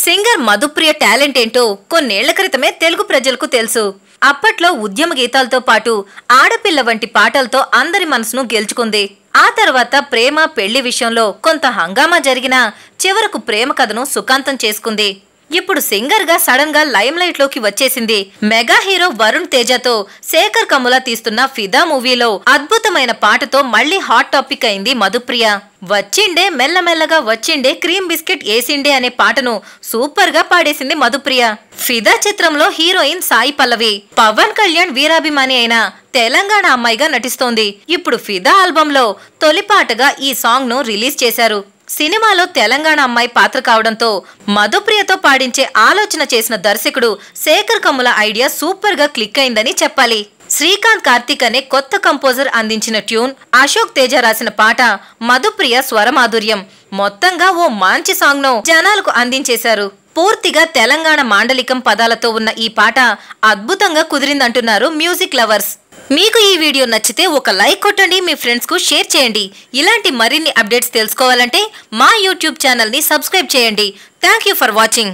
Singer Madhupriya talent ఏంటో కొన్నేళ్ల క్రితమే తెలుగు ప్రజలకు తెలుసు. అప్పట్లో ఉద్యమ గీతాలతో పాటు ఆడపిల్ల వంటి పాటలతో అందరి మనసును గెలుచుకుంది. ఆ తర్వాత ప్రేమ పెళ్లి విషయంలో కొంత హంగామా జరిగినా చివరకు ప్రేమ కథను సుఖాంతం చేసుకుంది. ఇప్పుడు సింగర్ గా సడన్ గా లైమ్ లైట్ లోకి వచ్చేసింది. మెగా హీరో వరుణ్ తేజతో శేఖర్ కమ్ముల తీస్తున్న ఫిదా మూవీలో అద్భుతమైన పాటతో మళ్లీ హాట్ టాపిక్ అయింది మధుప్రియ. వచ్చిండే మెల్లమెల్లగా వచ్చిండే క్రీమ్ బిస్కెట్ ఏసిండే అనే పాటను సూపర్ గా పాడేసింది మధుప్రియ. ఫిదా చిత్రంలో హీరోయిన్ సాయి పల్లవి పవన్ కళ్యాణ్ వీరాభిమాని అయిన తెలంగాణ అమ్మాయిగా నటిస్తోంది. ఇప్పుడు ఫిదా ఆల్బమ్ లో తొలి పాటగా ఈ సాంగ్ ను రిలీజ్ చేశారు. సినిమాలో తెలంగాణ అమ్మాయి పాత్ర కావడంతో మధుప్రియతో పాడించే ఆలోచన చేసిన దర్శకుడు శేఖర్ కమ్ముల ఐడియా సూపర్ గా క్లిక్ అయిందని చెప్పాలి. శ్రీకాంత్ కార్తిక్ అనే కొత్త కంపోజర్ అందించిన ట్యూన్, అశోక్ తేజ రాసిన పాట, మధుప్రియ స్వరమాధుర్యం మొత్తంగా ఓ మంచి సాంగ్ ను జనాలకు అందించేశారు. పూర్తిగా తెలంగాణ మాండలికం పదాలతో ఉన్న ఈ పాట అద్భుతంగా కుదిరిందంటున్నారు మ్యూజిక్ లవర్స్. మీకు ఈ వీడియో నచ్చితే ఒక లైక్ కొట్టండి, మీ ఫ్రెండ్స్ కు షేర్ చేయండి. ఇలాంటి మరిన్ని అప్డేట్స్ తెలుసుకోవాలంటే మా యూట్యూబ్ ఛానల్ ని సబ్స్క్రైబ్ చేయండి. Thank you for watching.